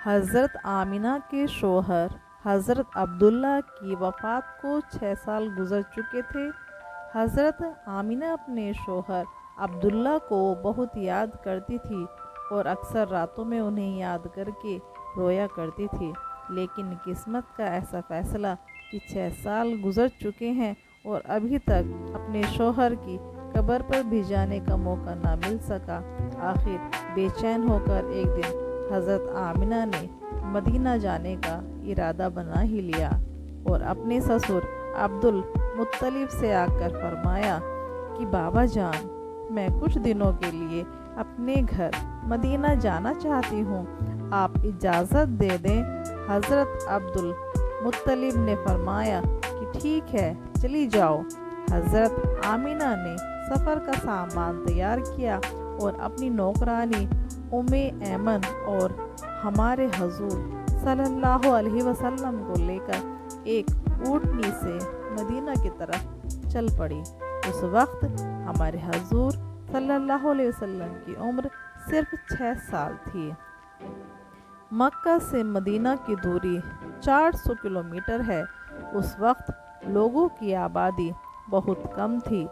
حضرت آمنہ کے شوہر حضرت عبداللہ کی وفات کو 6 سال گزر چکے تھے۔ حضرت آمنہ اپنے شوہر عبداللہ کو بہت یاد کرتی تھی اور اکثر راتوں میں انہیں یاد کر کے رویا کرتی تھی، لیکن قسمت کا ایسا فیصلہ کہ 6 سال گزر چکے ہیں اور ابھی تک اپنے شوہر کی قبر پر بھی جانے کا موقع نہ مل سکا۔ آخر بے چین ہو کر ایک دن حضرت آمنہ نے مدینہ جانے کا ارادہ بنا ہی لیا اور اپنے سسر عبدالمطلب سے آ کر فرمایا کہ بابا جان، میں کچھ دنوں کے لیے اپنے گھر مدینہ جانا چاہتی ہوں، آپ اجازت دے دیں۔ حضرت عبدالمطلب نے فرمایا کہ ٹھیک ہے، چلی جاؤ۔ حضرت آمنہ نے سفر کا سامان تیار کیا اور اپنی نوکرانی ایمن اور ہمارے حضور صلی اللہ علیہ وسلم کو لے کر ایک اونٹنی سے مدینہ کی طرف چل پڑی۔ اس وقت ہمارے حضور صلی اللہ علیہ وسلم کی عمر صرف 6 سال تھی۔ مکہ سے مدینہ کی دوری 400 کلومیٹر ہے۔ اس وقت لوگوں کی آبادی بہت کم تھی۔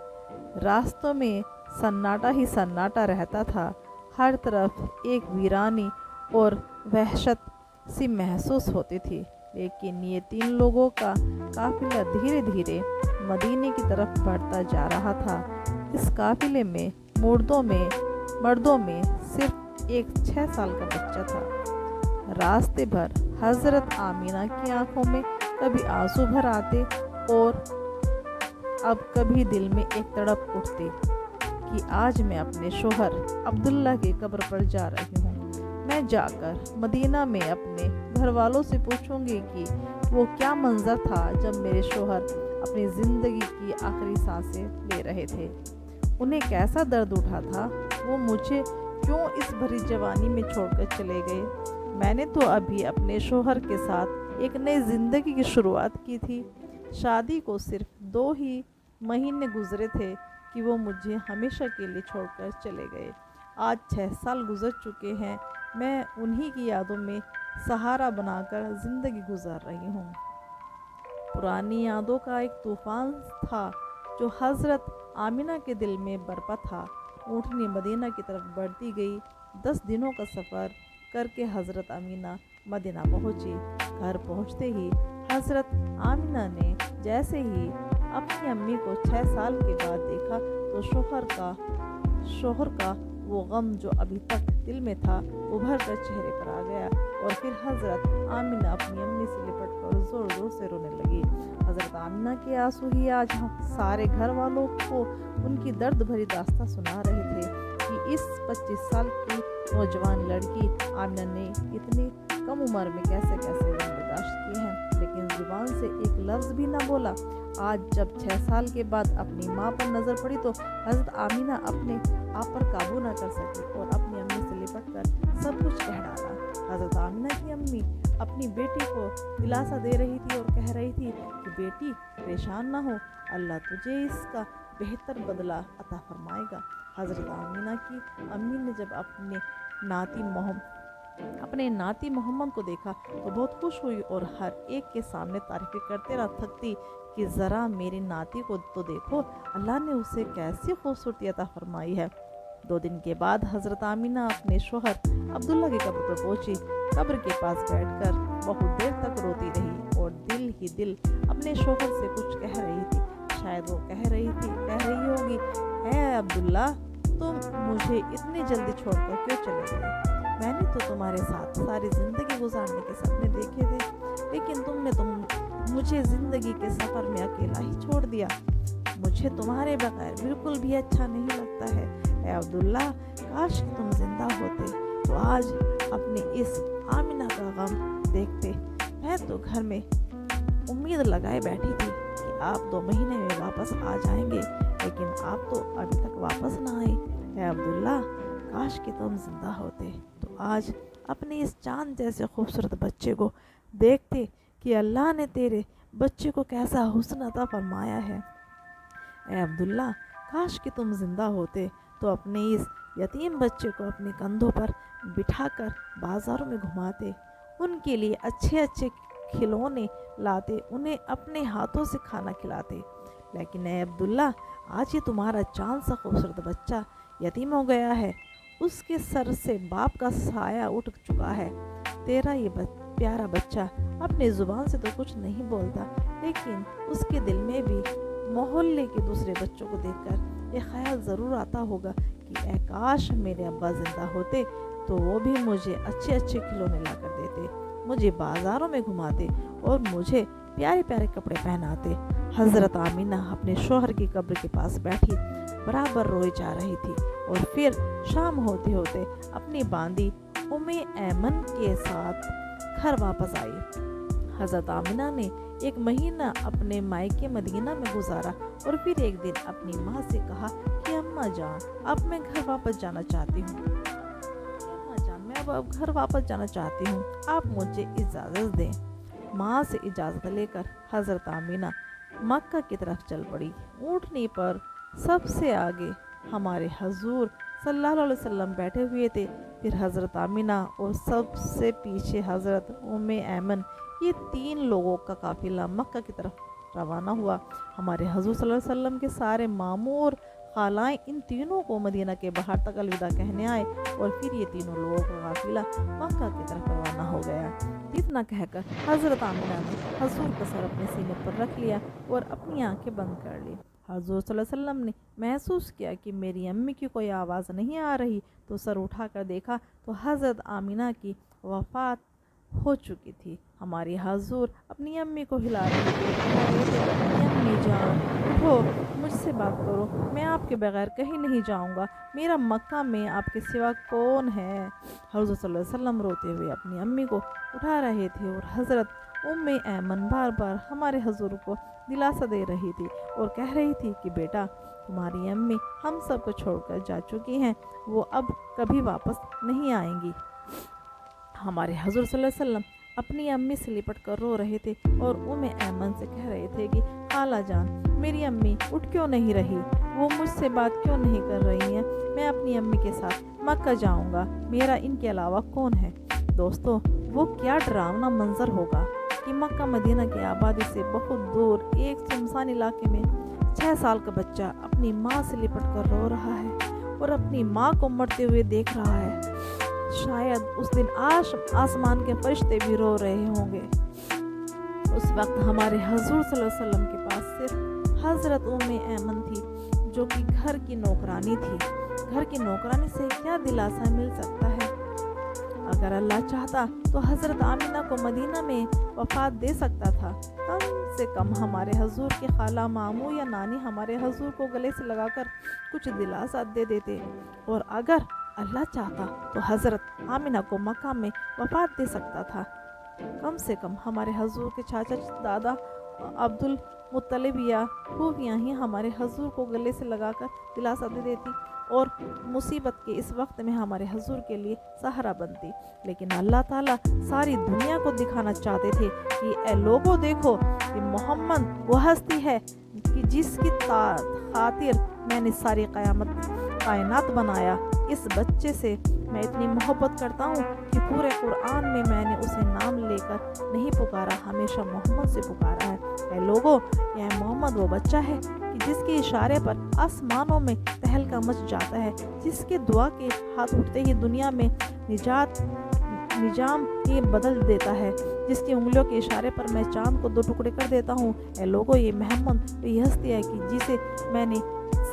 راستوں میں سناٹا ہی سناٹا رہتا تھا۔ ہر طرف ایک ویرانی اور وحشت سی محسوس ہوتی تھی، لیکن یہ 3 لوگوں کا قافلہ دھیرے دھیرے مدینے کی طرف بڑھتا جا رہا تھا۔ اس قافلے میں مردوں میں صرف ایک 6 سال کا بچہ تھا۔ راستے بھر حضرت آمنہ کی آنکھوں میں کبھی آنسو بھر آتے اور اب کبھی دل میں ایک تڑپ اٹھتی کہ آج میں اپنے شوہر عبداللہ کی قبر پر جا رہی ہوں۔ میں جا کر مدینہ میں اپنے گھر والوں سے پوچھوں گی کہ وہ کیا منظر تھا جب میرے شوہر اپنی زندگی کی آخری سانسیں لے رہے تھے، انہیں کیسا درد اٹھا تھا، وہ مجھے کیوں اس بھری جوانی میں چھوڑ کر چلے گئے۔ میں نے تو ابھی اپنے شوہر کے ساتھ ایک نئی زندگی کی شروعات کی تھی۔ شادی کو صرف 2 ہی مہینے گزرے تھے کہ وہ مجھے ہمیشہ کے لیے چھوڑ کر چلے گئے۔ آج 6 سال گزر چکے ہیں، میں انہی کی یادوں میں سہارا بنا کر زندگی گزار رہی ہوں۔ پرانی یادوں کا ایک طوفان تھا جو حضرت آمنہ کے دل میں برپا تھا۔ اونٹنی مدینہ کی طرف بڑھتی گئی۔ 10 دنوں کا سفر کر کے حضرت آمنہ مدینہ پہنچی۔ گھر پہنچتے ہی حضرت آمنہ نے جیسے ہی اپنی امی کو 6 سال کے بعد دیکھا تو شوہر کا وہ غم جو ابھی تک دل میں تھا ابھر کر چہرے پر آ گیا، اور پھر حضرت آمنہ اپنی امی سے لپٹ کر زور زور سے رونے لگی۔ حضرت آمنہ کے آنسو ہی آج سارے گھر والوں کو ان کی درد بھری داستان سنا رہے تھے کہ اس 25 سال کی نوجوان لڑکی آمنہ نے اتنی کم عمر میں کیسے دن برداشت کیے ہیں، لیکن زبان سے ایک لفظ بھی نہ بولا۔ آج جب 6 سال کے بعد اپنی ماں پر نظر پڑی تو حضرت آمنہ اپنے آپ پر قابو نہ کر سکی اور اپنی امی سے لپٹ کر سب کچھ کہہ ڈالا۔ حضرت آمنہ کی امی اپنی بیٹی کو دلاسا دے رہی تھی اور کہہ رہی تھی کہ بیٹی پریشان نہ ہو، اللہ تجھے اس کا بہتر بدلہ عطا فرمائے گا۔ حضرت آمنہ کی امی نے جب اپنے ناتی محمد کو دیکھا تو بہت خوش ہوئی اور ہر ایک کے سامنے تعریفیں کرتے رہ تھکتی کہ ذرا میری ناتی کو تو دیکھو، اللہ نے اسے کیسی خوبصورتی عطا فرمائی ہے۔ 2 دن کے بعد حضرت آمنہ اپنے شوہر عبداللہ کی قبر پر پہنچی۔ قبر کے پاس بیٹھ کر بہت دیر تک روتی رہی اور دل ہی دل اپنے شوہر سے کچھ کہہ رہی تھی۔ شاید وہ کہہ رہی ہوگی، اے عبداللہ، تم مجھے اتنی جلدی چھوڑ کر کیوں چلے گئے؟ میں نے تو تمہارے ساتھ ساری زندگی گزارنے کے سپنے دیکھے تھے، لیکن تم نے مجھے زندگی کے سفر میں اکیلا ہی چھوڑ دیا۔ مجھے تمہارے بغیر بالکل بھی اچھا نہیں لگتا ہے۔ اے عبداللہ، کاش کہ تم زندہ ہوتے تو آج اپنی اس آمنہ کا غم دیکھتے۔ میں تو گھر میں امید لگائے بیٹھی تھی کہ آپ 2 مہینے میں واپس آ جائیں گے، لیکن آپ تو ابھی تک واپس نہ آئے۔ اے عبداللہ، کاش کہ تم زندہ ہوتے تو آج اپنے اس چاند جیسے خوبصورت بچے کو دیکھتے کہ اللہ نے تیرے بچے کو کیسا حسن عطا فرمایا ہے۔ اے عبداللہ، کاش کہ تم زندہ ہوتے تو اپنے اس یتیم بچے کو اپنے کندھوں پر بٹھا کر بازاروں میں گھماتے ان کے لیے اچھے اچھے کھلونے لاتے، انہیں اپنے ہاتھوں سے کھانا کھلاتے۔ لیکن اے عبداللہ، آج یہ تمہارا چاند سا خوبصورت بچہ یتیم ہو گیا ہے، اس کے سر سے باپ کا سایہ اٹھ چکا ہے۔ تیرا یہ پیارا بچہ اپنی زبان سے تو کچھ نہیں بولتا، لیکن اس کے دل میں بھی محلے کے دوسرے بچوں کو دیکھ کر یہ خیال ضرور آتا ہوگا کہ اے کاش میرے ابا زندہ ہوتے تو وہ بھی مجھے اچھے اچھے کھلونے لا کر دیتے، مجھے بازاروں میں گھماتے اور مجھے پیارے پیارے کپڑے پہناتے۔ حضرت آمینہ اپنے شوہر کی قبر کے پاس بیٹھی برابر روئی جا رہی تھی، اور پھر شام ہوتے ہوتے اپنی باندی ام ایمن کے ساتھ گھر واپس آئی۔ حضرت آمینہ نے ایک مہینہ اپنے مائکے مدینہ میں گزارا، اور پھر ایک دن اپنی ماں سے کہا کہ اماں جان، اب میں گھر واپس جانا چاہتی ہوں، اب گھر واپس جانا چاہتی ہوں، آپ مجھے اجازت دیں۔ ماں سے اجازت لے کر حضرت آمینہ مکہ کی طرف چل پڑی۔ اونٹنی پر سب سے آگے ہمارے حضور صلی اللہ علیہ وسلم بیٹھے ہوئے تھے، پھر حضرت آمینہ اور سب سے پیچھے حضرت ام ایمن، یہ 3 لوگوں کا قافلہ مکہ کی طرف روانہ ہوا۔ ہمارے حضور صلی اللہ علیہ وسلم کے سارے ماموں اور خالائیں ان تینوں کو مدینہ کے باہر تک الوداع کہنے آئے، اور پھر یہ تینوں لوگوں کا قافلہ مکہ کی طرف روانہ ہو گیا۔ اتنا کہہ کر حضرت آمینہ نے حضور کا سر اپنے سینے پر رکھ لیا اور اپنی آنکھیں بند کر لی۔ حضور صلی اللہ علیہ وسلم نے محسوس کیا کہ میری امی کی کوئی آواز نہیں آ رہی، تو سر اٹھا کر دیکھا تو حضرت آمینہ کی وفات ہو چکی تھی۔ ہماری حضور اپنی امی کو ہلا رہے تھے، امی جان اٹھو، مجھ سے بات کرو، میں آپ کے بغیر کہیں نہیں جاؤں گا، میرا مکہ میں آپ کے سوا کون ہے؟ حضور صلی اللہ علیہ وسلم روتے ہوئے اپنی امی کو اٹھا رہے تھے، اور حضرت ام ایمن بار بار ہمارے حضور کو دلاسا دے رہی تھی اور کہہ رہی تھی کہ بیٹا، تمہاری امی ہم سب کو چھوڑ کر جا چکی ہیں، وہ اب کبھی واپس نہیں آئیں گی۔ ہمارے حضور صلی اللہ علیہ وسلم اپنی امی سے لپٹ کر رو رہے تھے اور ام ایمن سے کہہ رہے تھے کہ خالہ جان، میری امی اٹھ کیوں نہیں رہی، وہ مجھ سے بات کیوں نہیں کر رہی ہیں، میں اپنی امی کے ساتھ مکہ جاؤں گا، میرا ان کے علاوہ کون ہے؟ دوستو، وہ کیا ڈراؤنا منظر ہوگا کہ مکہ مدینہ کی آبادی سے بہت دور ایک سنسان علاقے میں 6 سال کا بچہ اپنی ماں سے لپٹ کر رو رہا ہے اور اپنی ماں کو مرتے ہوئے دیکھ رہا ہے۔ شاید اس دن آسمان کے فرشتے بھی رو رہے ہوں گے۔ اس وقت ہمارے حضور صلی اللہ علیہ وسلم کے پاس صرف حضرت ام ایمن تھی، جو کہ گھر کی نوکرانی تھی۔ گھر کی نوکرانی سے کیا دلاسا مل سکتا ہے؟ اگر اللہ چاہتا تو حضرت آمینہ کو مدینہ میں وفات دے سکتا تھا، کم سے کم ہمارے حضور کے خالہ، ماموں یا نانی ہمارے حضور کو گلے سے لگا کر کچھ دلاسا دے دیتے، اور اگر اللہ چاہتا تو حضرت آمینہ کو مکہ میں وفات دے سکتا تھا، کم سے کم ہمارے حضور کے چاچا دادا عبد المطلب یا پھوپھیاں ہی ہمارے حضور کو گلے سے لگا کر دلاسا دے دیتی اور مصیبت کے اس وقت میں ہمارے حضور کے لیے سہارا بنتی۔ لیکن اللہ تعالیٰ ساری دنیا کو دکھانا چاہتے تھے کہ اے لوگوں، دیکھو کہ محمد وہ ہستی ہے کہ جس کی خاطر میں نے ساری کائنات بنایا۔ اس بچے سے میں اتنی محبت کرتا ہوں کہ پورے قرآن میں نے اسے نام لے کر نہیں پکارا، ہمیشہ محمد سے پکارا ہے۔ اے لوگوں، یہ محمد وہ بچہ ہے کہ جس کے اشارے پر آسمانوں میں تہلکا مچ جاتا ہے، جس کے دعا کے ہاتھ اٹھتے ہی دنیا میں نظام ہی بدل دیتا ہے، جس کی انگلیوں کے اشارے پر میں چاند کو 2 ٹکڑے کر دیتا ہوں۔ اے لوگوں، یہ محمد یہ ہستی ہے کہ جسے میں نے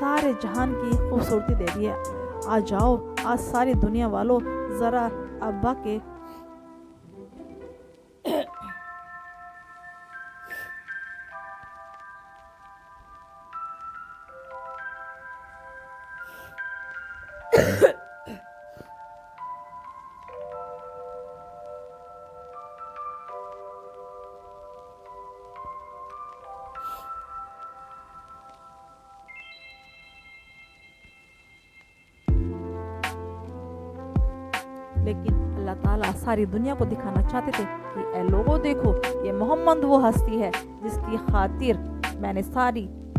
سارے جہان کی خوبصورتی دے دی ہے۔ آ جاؤ، آج ساری دنیا والوں، ذرا ابا کے لیکن اللہ تعالیٰ ساری دنیا کو دکھانا چاہتے تھے کہ اے لوگوں، دیکھو یہ محمد وہ ہستی ہے جس کی خاطر میں نے ساری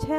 6